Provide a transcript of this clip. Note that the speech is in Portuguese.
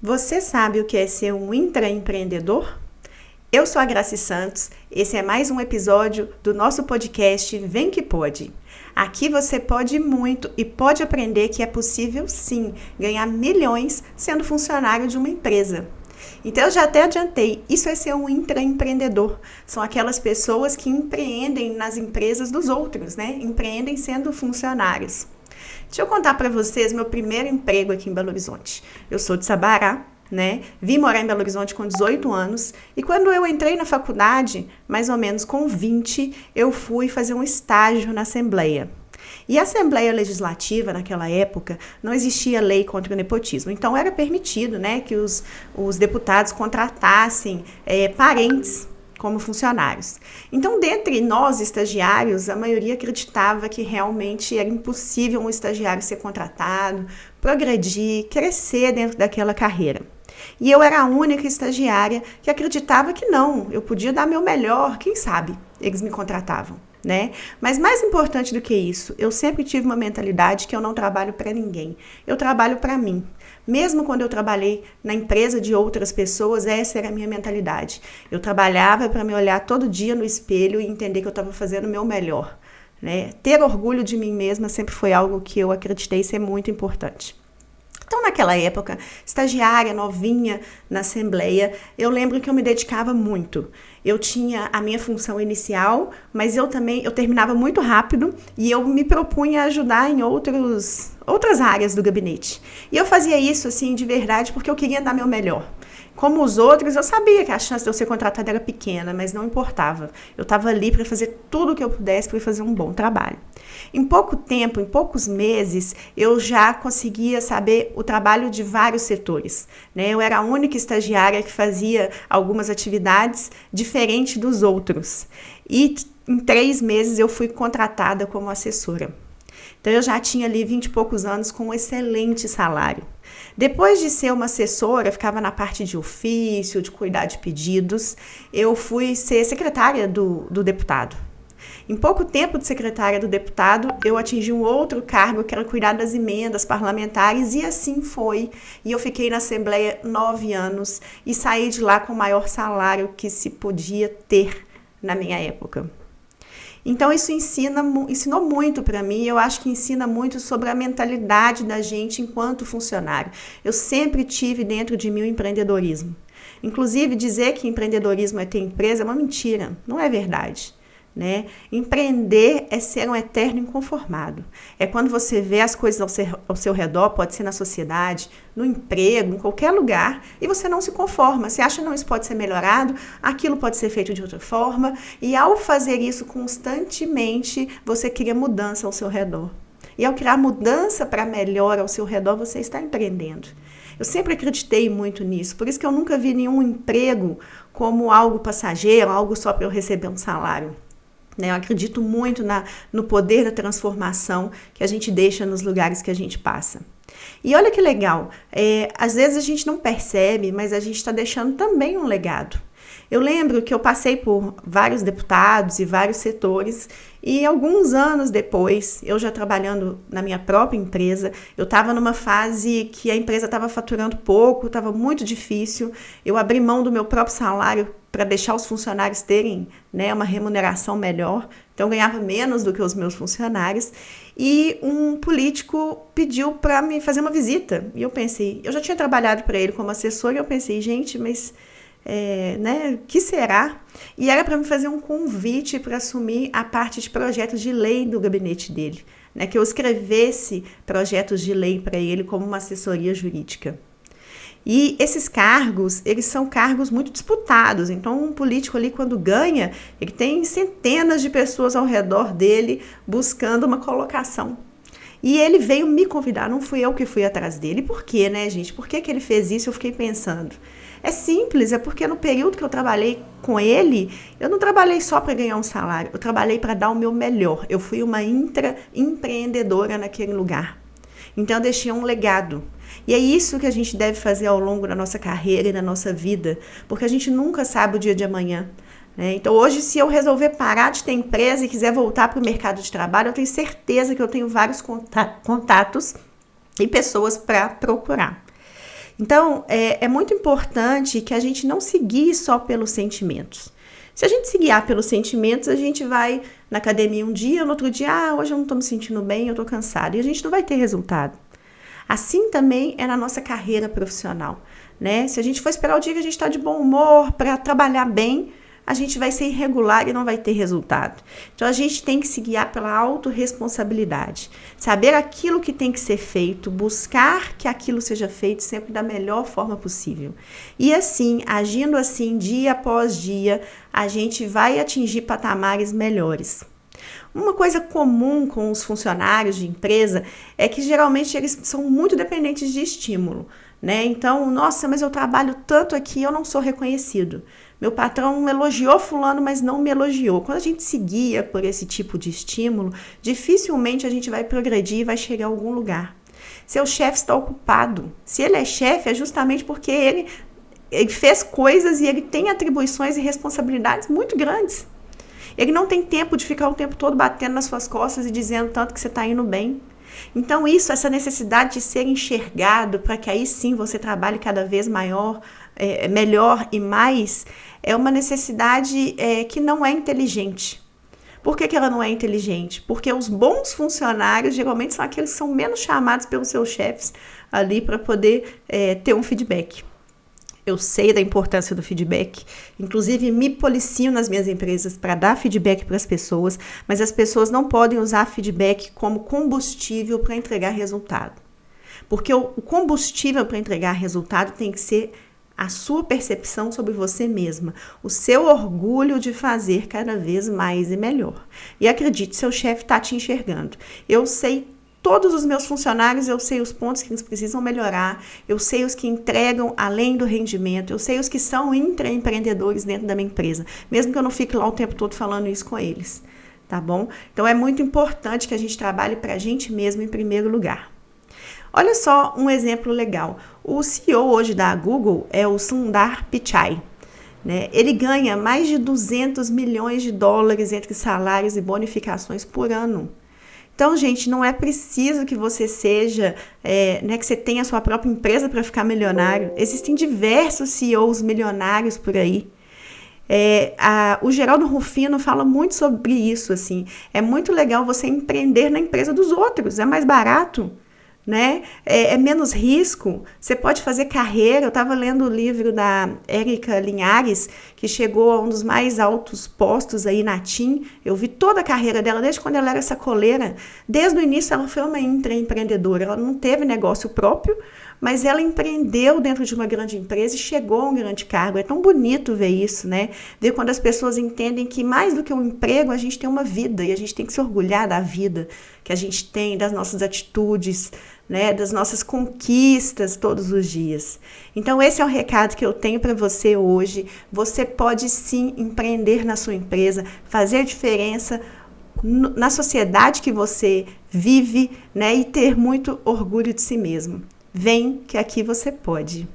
Você sabe o que é ser um intraempreendedor? Eu sou a Graci Santos, esse é mais um episódio do nosso podcast Vem Que Pode. Aqui você pode muito e pode aprender que é possível sim ganhar milhões sendo funcionário de uma empresa. Então eu já até adiantei, isso é ser um intraempreendedor. São aquelas pessoas que empreendem nas empresas dos outros, né? Empreendem sendo funcionários. Deixa eu contar para vocês meu primeiro emprego aqui em Belo Horizonte. Eu sou de Sabará, né? Vim morar em Belo Horizonte com 18 anos e quando eu entrei na faculdade, mais ou menos com 20, eu fui fazer um estágio na Assembleia. E a Assembleia Legislativa, naquela época, não existia lei contra o nepotismo. Então, era permitido, né, que os deputados contratassem parentes como funcionários. Então, dentre nós, estagiários, a maioria acreditava que realmente era impossível um estagiário ser contratado, progredir, crescer dentro daquela carreira. E eu era a única estagiária que acreditava que não, eu podia dar meu melhor, quem sabe eles me contratavam, né? Mas mais importante do que isso, eu sempre tive uma mentalidade que eu não trabalho para ninguém, eu trabalho para mim. Mesmo quando eu trabalhei na empresa de outras pessoas, essa era a minha mentalidade. Eu trabalhava para me olhar todo dia no espelho e entender que eu estava fazendo o meu melhor, né? Ter orgulho de mim mesma sempre foi algo que eu acreditei ser muito importante. Então, naquela época, estagiária, novinha na Assembleia, eu lembro que eu me dedicava muito. Eu tinha a minha função inicial, mas eu terminava muito rápido e eu me propunha a ajudar em outras áreas do gabinete. E eu fazia isso, assim, de verdade, porque eu queria dar meu melhor. Como os outros, eu sabia que a chance de eu ser contratada era pequena, mas não importava. Eu estava ali para fazer tudo o que eu pudesse para fazer um bom trabalho. Em pouco tempo, em poucos meses, eu já conseguia saber o trabalho de vários setores, né? Eu era a única estagiária que fazia algumas atividades diferentes dos outros. E em 3 meses eu fui contratada como assessora. Então, eu já tinha ali 20 e poucos anos com um excelente salário. Depois de ser uma assessora, ficava na parte de ofício, de cuidar de pedidos, eu fui ser secretária do deputado. Em pouco tempo de secretária do deputado, eu atingi um outro cargo, que era cuidar das emendas parlamentares, e assim foi. E eu fiquei na Assembleia 9 anos e saí de lá com o maior salário que se podia ter na minha época. Então, isso ensinou muito para mim, eu acho que ensina muito sobre a mentalidade da gente enquanto funcionário. Eu sempre tive dentro de mim o empreendedorismo. Inclusive, dizer que empreendedorismo é ter empresa é uma mentira, não é verdade. Né? Empreender é ser um eterno inconformado. É quando você vê as coisas ao seu redor, pode ser na sociedade, no emprego, em qualquer lugar, e você não se conforma. Você acha que não, isso pode ser melhorado, aquilo pode ser feito de outra forma, e ao fazer isso constantemente, você cria mudança ao seu redor. E ao criar mudança para melhor ao seu redor, você está empreendendo. Eu sempre acreditei muito nisso, por isso que eu nunca vi nenhum emprego como algo passageiro, algo só para eu receber um salário. Eu acredito muito no poder da transformação que a gente deixa nos lugares que a gente passa. E olha que legal, às vezes a gente não percebe, mas a gente está deixando também um legado. Eu lembro que eu passei por vários deputados e vários setores e alguns anos depois, eu já trabalhando na minha própria empresa, eu estava numa fase que a empresa estava faturando pouco, estava muito difícil, eu abri mão do meu próprio salário para deixar os funcionários terem, né, uma remuneração melhor, então eu ganhava menos do que os meus funcionários, e um político pediu para me fazer uma visita, e eu pensei, eu já tinha trabalhado para ele como assessor, e eu pensei, gente, mas o que será? E era para me fazer um convite para assumir a parte de projetos de lei do gabinete dele, né, que eu escrevesse projetos de lei para ele como uma assessoria jurídica. E esses cargos, eles são cargos muito disputados, então um político ali quando ganha, ele tem centenas de pessoas ao redor dele buscando uma colocação. E ele veio me convidar, não fui eu que fui atrás dele. Por quê, né, gente? Por que ele fez isso? Eu fiquei pensando. É simples, é porque no período que eu trabalhei com ele, eu não trabalhei só para ganhar um salário, eu trabalhei para dar o meu melhor. Eu fui uma intraempreendedora naquele lugar. Então eu deixei um legado. E é isso que a gente deve fazer ao longo da nossa carreira e da nossa vida, porque a gente nunca sabe o dia de amanhã. Então hoje, se eu resolver parar de ter empresa e quiser voltar para o mercado de trabalho, eu tenho certeza que eu tenho vários contatos e pessoas para procurar. Então, é muito importante que a gente não se guie só pelos sentimentos. Se a gente se guiar pelos sentimentos, a gente vai na academia um dia, no outro dia, hoje eu não estou me sentindo bem, eu estou cansado. E a gente não vai ter resultado. Assim também é na nossa carreira profissional, né? Se a gente for esperar o dia que a gente está de bom humor para trabalhar bem, a gente vai ser irregular e não vai ter resultado. Então, a gente tem que se guiar pela autorresponsabilidade. Saber aquilo que tem que ser feito, buscar que aquilo seja feito sempre da melhor forma possível. E assim, agindo assim, dia após dia, a gente vai atingir patamares melhores. Uma coisa comum com os funcionários de empresa é que geralmente eles são muito dependentes de estímulo, né? Então, nossa, mas eu trabalho tanto aqui, eu não sou reconhecido. Meu patrão elogiou fulano, mas não me elogiou. Quando a gente se guia por esse tipo de estímulo, dificilmente a gente vai progredir e vai chegar a algum lugar. Seu chefe está ocupado. Se ele é chefe, é justamente porque ele fez coisas e ele tem atribuições e responsabilidades muito grandes. Ele não tem tempo de ficar o tempo todo batendo nas suas costas e dizendo tanto que você está indo bem. Então essa necessidade de ser enxergado para que aí sim você trabalhe cada vez melhor e mais, é uma necessidade que não é inteligente. Por que ela não é inteligente? Porque os bons funcionários geralmente são aqueles que são menos chamados pelos seus chefes ali para poder ter um feedback. Eu sei da importância do feedback, inclusive me policio nas minhas empresas para dar feedback para as pessoas, mas as pessoas não podem usar feedback como combustível para entregar resultado. Porque o combustível para entregar resultado tem que ser a sua percepção sobre você mesma, o seu orgulho de fazer cada vez mais e melhor. E acredite, seu chefe está te enxergando. Eu sei todos os meus funcionários, eu sei os pontos que eles precisam melhorar, eu sei os que entregam além do rendimento, eu sei os que são intraempreendedores dentro da minha empresa, mesmo que eu não fique lá o tempo todo falando isso com eles, tá bom? Então, é muito importante que a gente trabalhe para a gente mesmo em primeiro lugar. Olha só um exemplo legal. O CEO hoje da Google é o Sundar Pichai, né? Ele ganha mais de 200 milhões de dólares entre salários e bonificações por ano. Então, gente, não é preciso que você seja, que você tenha a sua própria empresa para ficar milionário. Existem diversos CEOs milionários por aí. O Geraldo Rufino fala muito sobre isso, assim. É muito legal você empreender na empresa dos outros, é mais barato, né? É menos risco, você pode fazer carreira. Eu estava lendo o livro da Érica Linhares, que chegou a um dos mais altos postos aí na TIM. Eu vi toda a carreira dela, desde quando ela era sacoleira. Desde o início ela foi uma intraempreendedora, ela não teve negócio próprio, mas ela empreendeu dentro de uma grande empresa e chegou a um grande cargo. É tão bonito ver isso, né? Ver quando as pessoas entendem que mais do que um emprego, a gente tem uma vida, e a gente tem que se orgulhar da vida que a gente tem, das nossas atitudes, né, das nossas conquistas todos os dias. Então, esse é o recado que eu tenho para você hoje. Você pode sim empreender na sua empresa, fazer diferença na sociedade que você vive, né, e ter muito orgulho de si mesmo. Vem que aqui você pode.